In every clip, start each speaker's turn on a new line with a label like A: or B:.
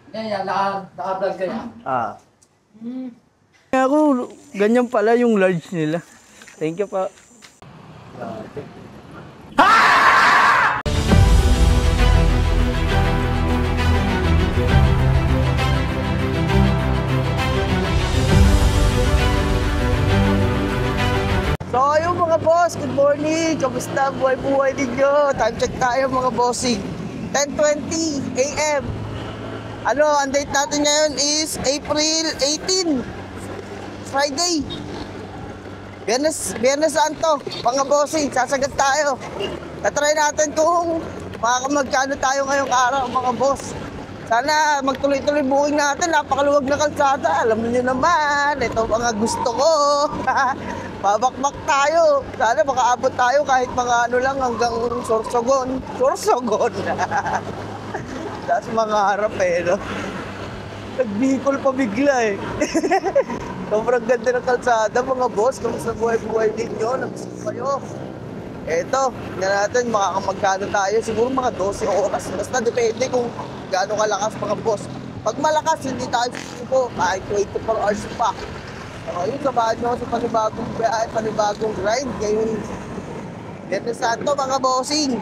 A: Yan, naka-vlog ka yan.
B: Ako, ganyan pala yung large nila. Thank you pa. So ayun mga boss, good morning! Kamusta buhay-buhay ninyo? Time check tayo mga bossing. 10:20 AM. Ang date natin ngayon is April 18. Friday. Biyernes Santo, mga bossing, sasagat tayo. Tatry natin kung magkano tayo ngayong araw mga boss. Sana magtuloy-tuloy booking natin, napakaluwag na kalsada. Alam niyo naman, ito mga gusto ko. Babakbak tayo. Sana makaabot tayo kahit mga ano lang hanggang Sorsogon. Sorsogon. Tapos mga harap no? Nagbihikol pa bigla Sobrang ganda ng kalsada mga boss. Kamusta buhay-buhay ninyo? Nagusto kayo? Eto, tingnan natin makakamagkano tayo. Siguro mga 12 oras. Basta depende kung gaano kalakas mga boss. Pag malakas, hindi tayo susuko. Kahit 24 hours pa. So, yun, samahan nyo sa panibagong biyahe, panibagong grind. Ngayon, Biyernes Santo mga bossing.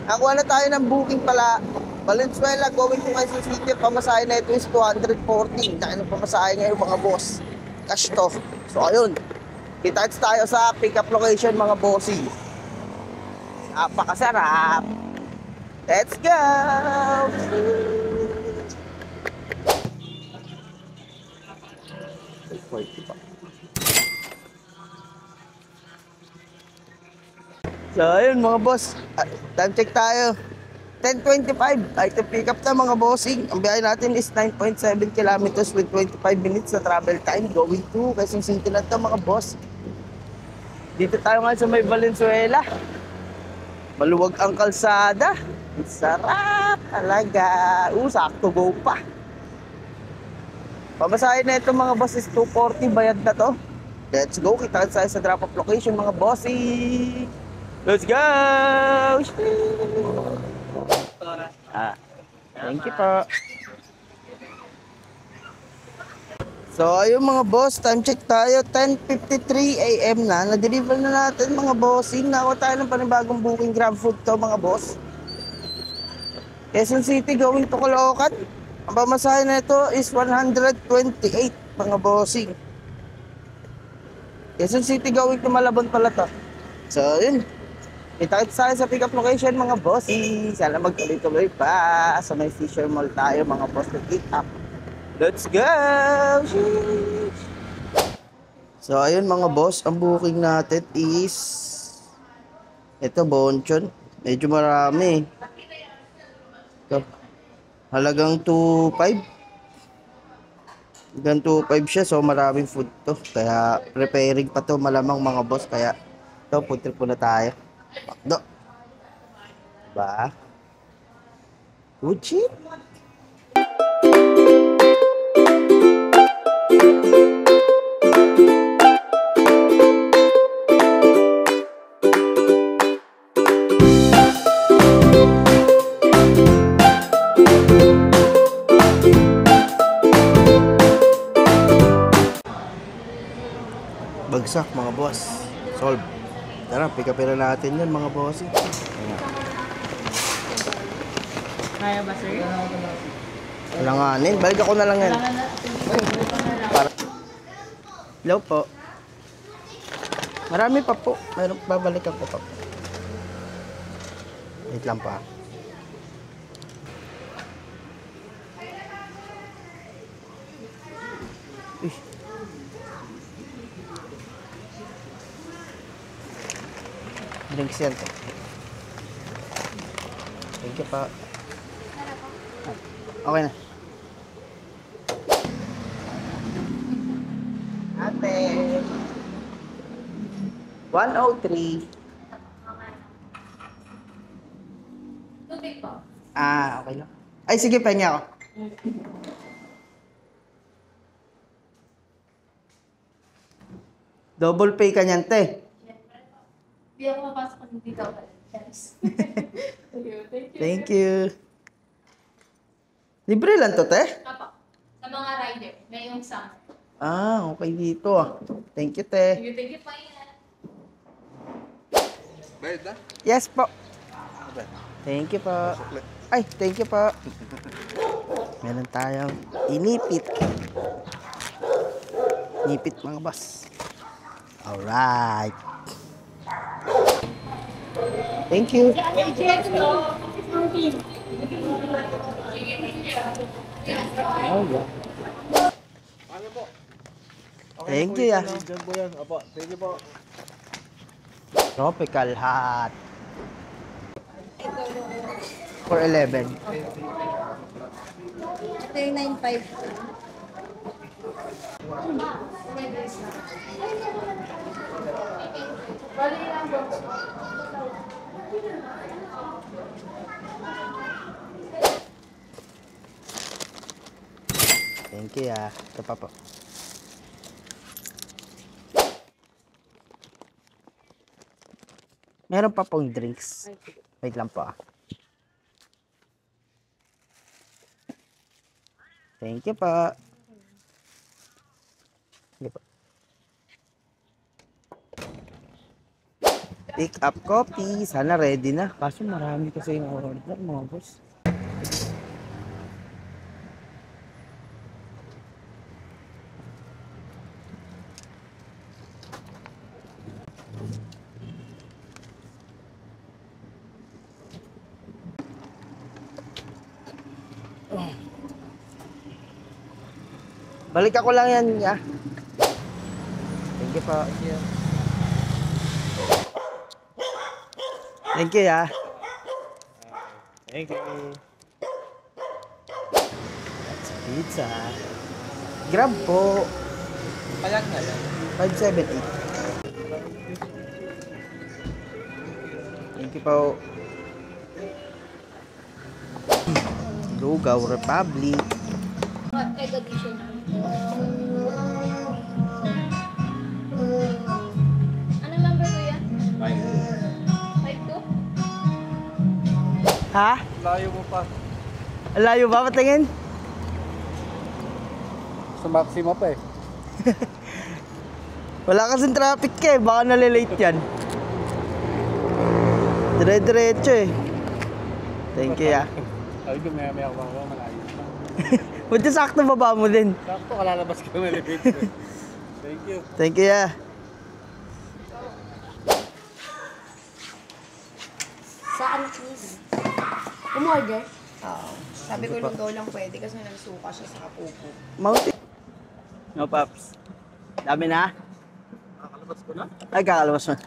B: Nakuha na tayo ng booking pala. Valenzuela going to Quezon City. Pamasahe na ito is 214. Dahil ng pamasahe ngayon mga boss. Cash to. So ayun. Kita-kits tayo sa pick-up location mga bossing. Napakasarap. Let's go! So ayun mga boss, time check tayo. 10:25, item pick up na mga bossing. Ang biyahe natin is 9.7 kilometers with 25 minutes na travel time going to Quezon City na ito mga boss. Dito tayo ngayon sa may Valenzuela. Maluwag ang kalsada. Sarap talaga. Sakto go pa. Pamasahin na ito mga boss is 240, bayad na to. Let's go, kita tayo sa drop off location mga bossing. Let's go! Thank you po. So ayun mga boss, time check tayo. 10:53 AM na. Na-deliver na natin mga bossing. Nakuha tayo ng panibagong booking Grab Food to mga boss. Quezon City going to Caloocan. Ang pamasahe na ito is 128 mga bossing. Quezon City going to Malabon pala to. So yun. Kita-kits tayo sa pick-up location mga bossing. Sana magtuloy-tuloy pa. Sa may Fisher Mall tayo mga boss na pick-up. Let's go! So ayun mga boss, ang booking natin is ito, Bonchon. Medyo marami. Ito. Halagang 2.5. Halagang 2.5 siya, so maraming food to. Kaya preparing pa to malamang mga boss. Kaya ito, food trip muna tayo. Pakdo. Diba? Good shit. Bagsak mga boss. Solve. Tara, pick upin na natin yan mga boss.
C: Kaya ba, sir?
B: Langanin. Balik ako na lang yan. Hello po. Marami pa po. Mayroon babalikan ko pa po. Wait lang pa. Drinks yan to. Thank you pa. Okay na. Ate. 103.
C: Tubig po.
B: Okay lang. Ay, sige, pahinga ako. Double pay ka niyan, te.
C: Hindi ako mapasok kung hindi ka pala. Yes. Thank you.
B: Thank you. Libre lang to, te?
C: Apo. Sa mga rider, may yung summer.
B: Ah, okay dito ah. Thank you, te.
C: Thank you pa yan.
D: Bayad na?
B: Yes po. Thank you po. Ay, thank you po. Meron tayong inipit. Inipit mga boss. Alright. Thank you. Oh, yeah. Thank you, ya.
D: Diyan po yan. Opo, thank you po.
B: Tropical hot. For 11.
C: Ito yung 9.5. Bali lang po.
B: Thank you, ya. Ito pa po. Meron pa pong drinks. Wait lang po ah. Thank you pa. Sige po. Pick up coffee. Sana ready na. Kaso marami kasi yung order mga boss. Balik ako lang yan, ya. Thank you po. Thank you, ya.
D: Thank you.
B: That's pizza. Grab po.
D: Palag na lang.
B: 570. Thank you po. Lugaw Republic.
C: Egg addition. Anong number ko yan? 5-2?
B: Ha?
D: Layo mo pa.
B: Layo ba? Patingin?
D: Sa Maxima pa eh.
B: Wala kasing traffic ka eh. Baka nalilate yan. Dire-diretso eh. Thank you, ya.
D: Sabi ko maya ako malayo pa.
B: Buti sakto baba mo din.
D: Sakto, kalalabas ko ng elevator. Thank you.
B: Thank you, ya.
E: Saan, please? Umorder? Oo. Sabi ko nung daw lang pwede kasi nagsuka siya sa kapupo.
B: Mountain. No, Paps. Dami na?
D: Kakalabas ko na?
B: Ay, kakalabas mo.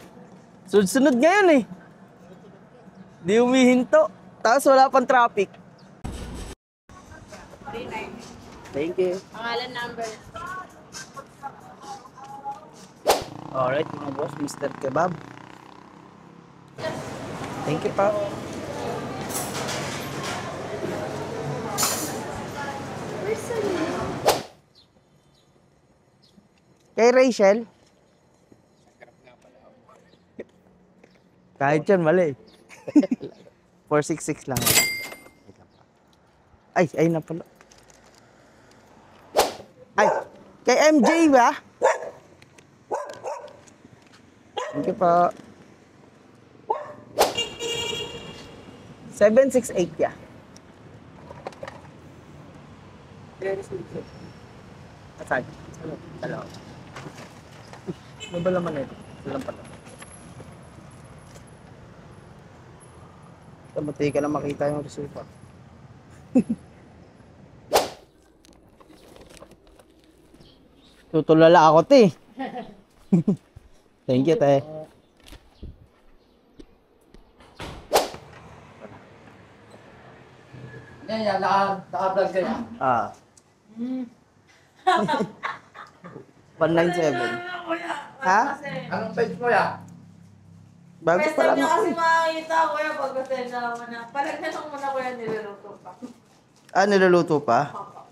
B: Sunod-sunod ngayon eh. Di umihinto. Tapos wala pang traffic.
E: 39.
B: Thank you.
E: Pangalan number.
B: Alright, mga boss. Mr. Kebab. Thank you, pa. Kay Rachel? Kahit yan, mali. 466 lang. Ay na pala. Ay, kay MJ ba? Thank you po. 768 ya. Asad. Dalawa. Ano ba naman ito? Walang pala. Matay ka na makita yung resulta. Tutulala ako, te. Thank you, te.
A: Yan, naka-vlog ka yan.
B: Ah. 197. Ha?
A: Anong page mo yan?
B: Bago
E: First
B: pa
E: time
B: lang
E: niya
B: ako.
E: kasi makakita, kuya, pag pasensya mo na. Palagnasan mo na, kuya, niluluto pa.
B: Ah, niluluto pa?
E: Papa.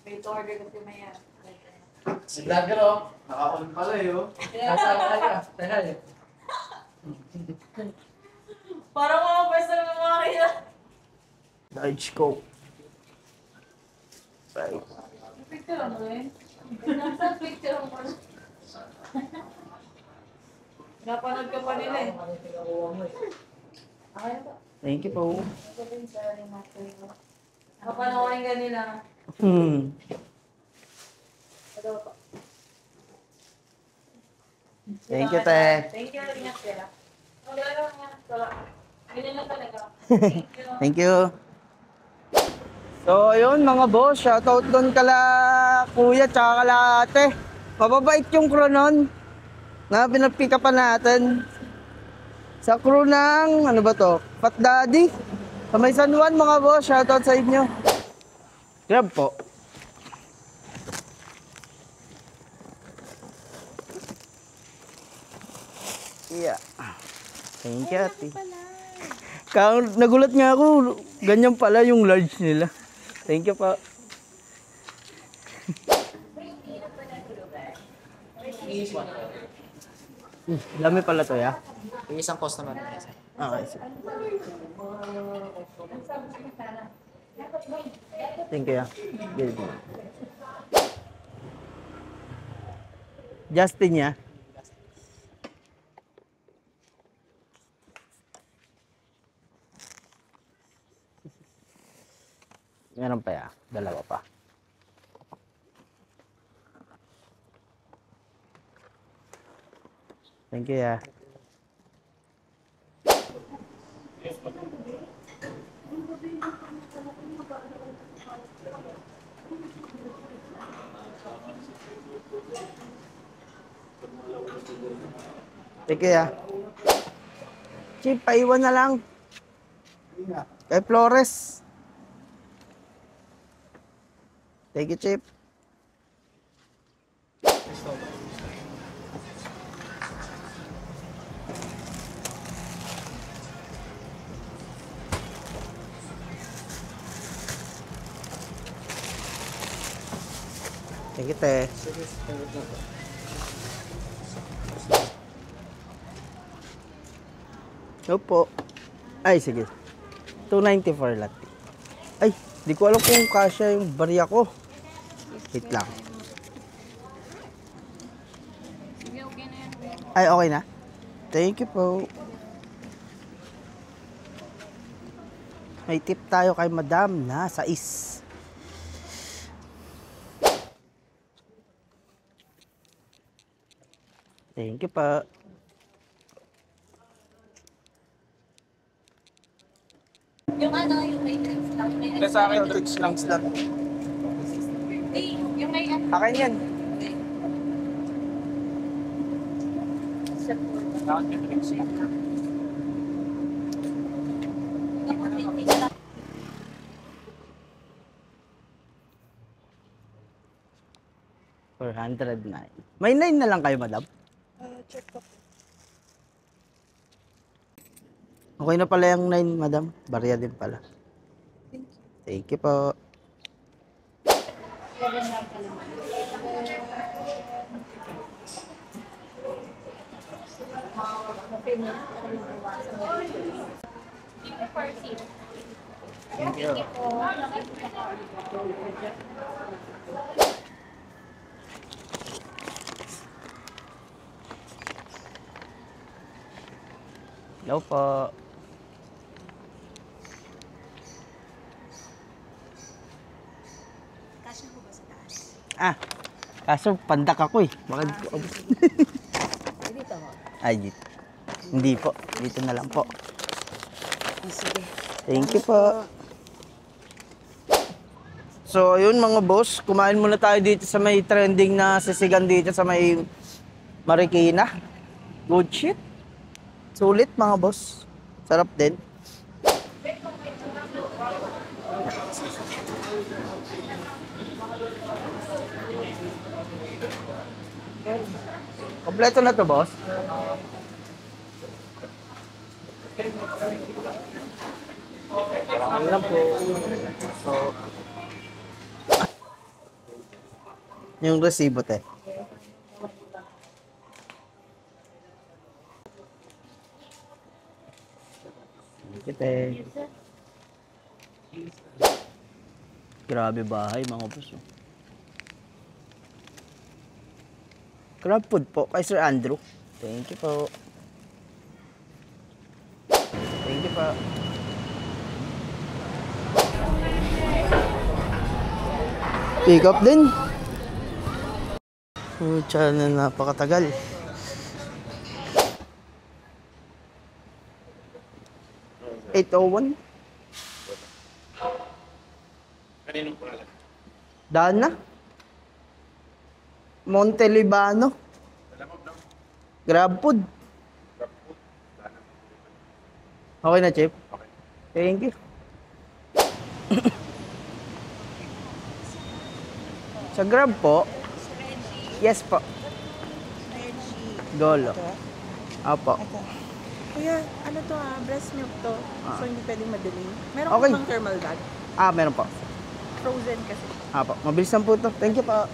E: May order kasi maya.
A: Si vlogger oh. Naka-on pala eh oh. Tayo.
E: Parang mga first time na makakita.
B: Large Coke.
C: Picture mo rin? Nasa picture mo na. Napanood ka pa nila eh. Okay na ba?
B: Thank you po.
C: Kapanoorin ka nila.
B: Thank you, te.
C: Thank you, ingat sila. Wala lang yan. Ganyan lang talaga.
B: Thank you. So, ayun mga boss, shoutout doon kala kuya tsaka kala ate. Mababait yung crew nun na pinapick upan natin. Sa crew ng, ano ba to? Fat Daddy. Sa may San Juan mga boss, shoutout sa inyo. Grab po. Yeah. Thank you, ate. Nagulat nga ako, ganyan pala yung large nila. Thank you po. Dami pala to, ya?
A: Yung isang customer.
B: Okay, sige. Thank you, ya. Good. Justin, ya? Meron pa, ya? Dalawa pa. Thank you, ya. Thank you, ya. Chip, paiwan na lang. Kay Flores. Thank you, Chip. Thank you, te. Opo. Ay, sige. 294 latte. Ay, di ko alam kung kasya yung barya ko. Wait lang.
C: Sige, okay na yan.
B: Ay, okay na? Thank you po. May tip tayo kay madam na sa is. Thank you po.
C: Yung ano, yung may drinks lang. May
D: Sa akin, drinks lang.
C: yung may ano.
B: Akin yan.
D: Sa akin, drinks lang.
B: $409. May 9 na lang kayo, madam?
E: Check ko.
B: Okay na pala yung 9, madam. Barya din pala. Thank you po. Thank you. Hello po.
E: Kasya ko ba sa taas?
B: Ah, kaso pandak ako eh. Baka di ko abot.
E: Dito mo.
B: Ay, dito. Hindi po. Dito na lang po.
E: Sige.
B: Thank you po. So, ayun mga boss. Kumain muna tayo dito sa may trending na sisigan dito sa may Marikina. Good shit. Sulit mga boss. Sarap din. Kompleto na to, boss. Ano lang po. So, yung resibo, te. Thank you, te. Grabe bahay mga boss. Oh. Crab food po kay Sir Andrew. Thank you po. Thank you po. Pick up din. Pucha na napakatagal. $801.
D: Kaninong pangalan?
B: Dana. Monte Libano. Grab food. Okay na, Chip?
D: Okay.
B: Thank you. Sa Grab po? Yes po. Golo. Apo.
F: Kuya, ano to breast milk to. So hindi pwedeng madali. Meron
B: Okay.
F: ka bang thermal bag?
B: Meron po.
F: Frozen kasi.
B: Apo. Mabilis lang po ito. Thank you po.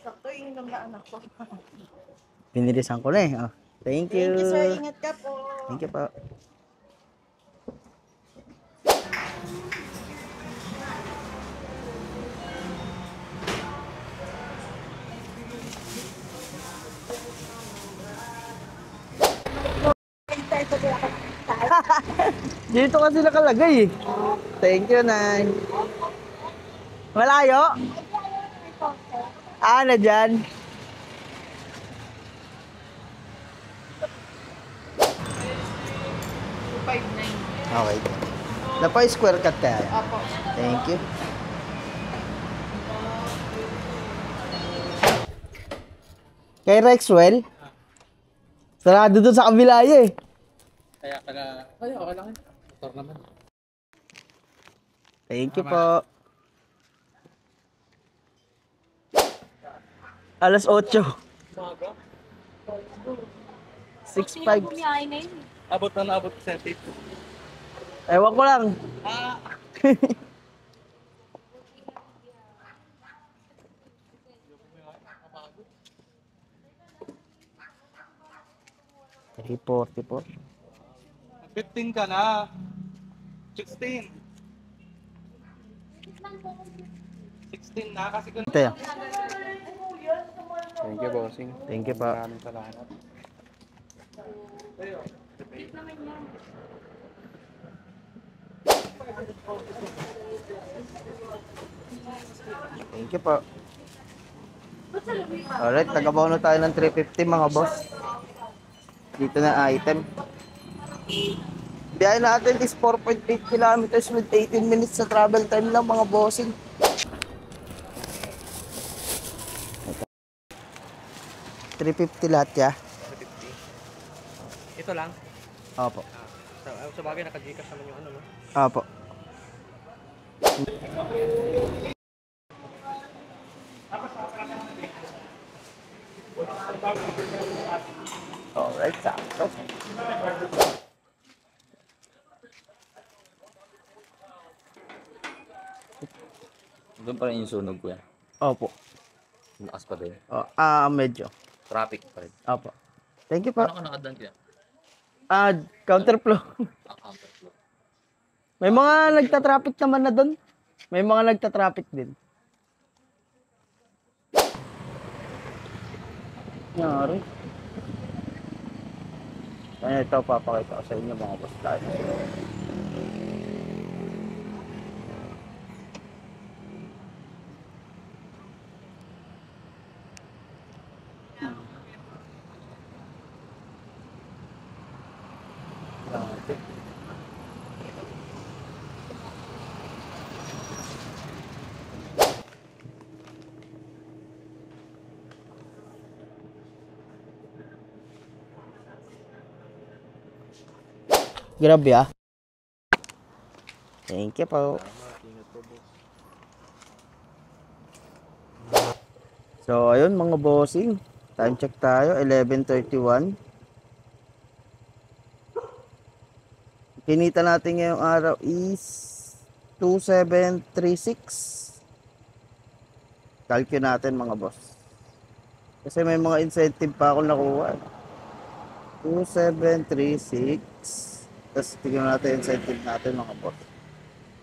F: Sakto yung lang na anak ko.
B: Pinilisan ko na eh. Oh. Thank you.
F: Thank you sir, ingat ka po.
B: Thank you po. Dito kasi nakalagay eh. Thank you, Nay. Malayo? Na dyan. Okay. Napa-square cut tayo.
F: Opo.
B: Thank you. Kay Rexwell? Sarado dun sa kabila eh.
D: Kaya ay, okay lang yun. Motor naman.
B: Thank you po. Alas 8. 6:05.
C: Bumiyahe na yun.
D: Abot na naabot sa tape.
B: Ewan ko lang. Report.
D: 15 ka na. 16. 16 na kasi kung...
B: Ito.
D: Thank you, bossing.
B: Thank you pa.
D: Maraming salamat.
B: Thank you po. Alright, tagabaw na tayo ng 350 mga boss. Dito na item. Biyahe natin is 4.8 kilometers with 18 minutes sa travel time lang mga bossing. $350 lahat ya.
D: 50. Ito lang.
B: Opo.
D: Sa bagay, naka-Gcash naman yung ano, no?
B: Opo. Alright, sakto.
G: Doon pa rin yung sunog ko yan.
B: Opo.
G: Lakas pa din.
B: Medyo.
G: Traffic pa rin.
B: Opo. Thank you po.
G: Ano ka nakadaan kaya?
B: Counterflow.
G: Counterflow.
B: May mga nagta-traffic naman na doon. May mga nagta-traffic din. Yari. Ayan, ito papakita ko sa inyo mga boss tayo. Grabe ah. Thank you po. So ayun mga bossing. Time check tayo. 11:31. Kinita natin ngayong araw is 2,736. Calculate natin mga boss. Kasi may mga incentive pa ako nakuha. 2736. Tapos tingnan natin incentive natin mga boss.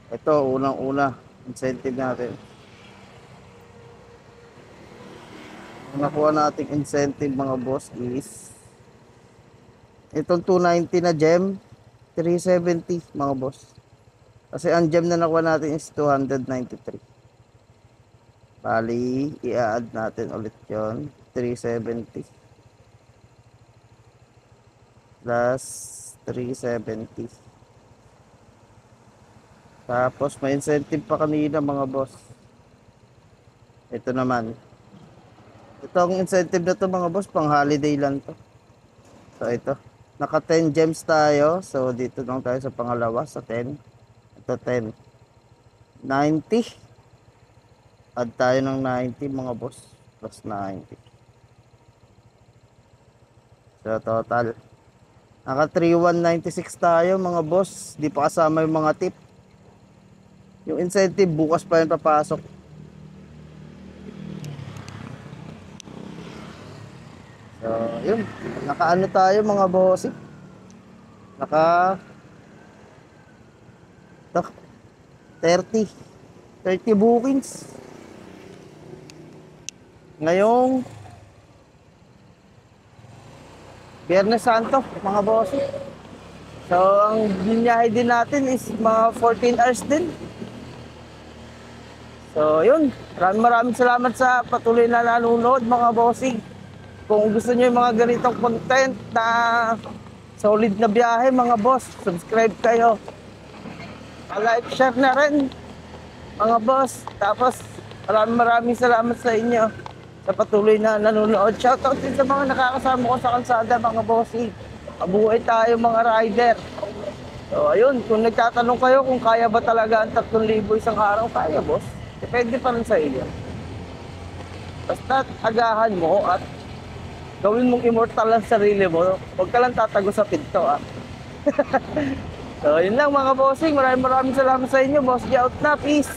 B: Ito, unang-una, incentive natin. Ang nakuha nating incentive mga boss is itong 290 na gem, 370 mga boss. Kasi ang gem na nakuha natin is 293. Bali, i-add natin ulit yon 370 plus 370. Tapos may incentive pa kanina mga boss. Ito naman. Itong incentive na to mga boss, pang holiday lang to. So ito, naka 10 gems tayo. So dito lang tayo sa pangalawa, sa 10. Ito 10. 90. Add tayo ng 90 mga boss. Plus 90. So total. Naka 3196 tayo mga boss. Di pa kasama yung mga tip. Yung incentive bukas pa yun papasok. So, yun. Naka-ano tayo mga bossing. Naka 30 bookings. Ngayong Biyernes Santo, mga bossing. So, ang binyahe din natin is mga 14 hours din. So, yun. Maraming salamat sa patuloy na nanonood, mga bossing. Kung gusto niyo yung mga ganitong content na solid na biyahe, mga boss, subscribe kayo. Like, share na rin, mga boss. Tapos, maraming salamat sa inyo sa patuloy na nanonood. Shoutout din sa mga nakakasama ko sa kalsada, mga bossing. Mabuhay tayo, mga rider. So, ayun. Kung nagtatanong kayo kung kaya ba talaga ang 3,000 isang araw, kaya, boss. Depende pa rin sa iyo. Basta agahan mo at gawin mong immortal ang sarili mo. Huwag ka lang tatago sa pinto, ah. So, yun lang mga bossing. Maraming salamat sa inyo. Boss, out na. Peace.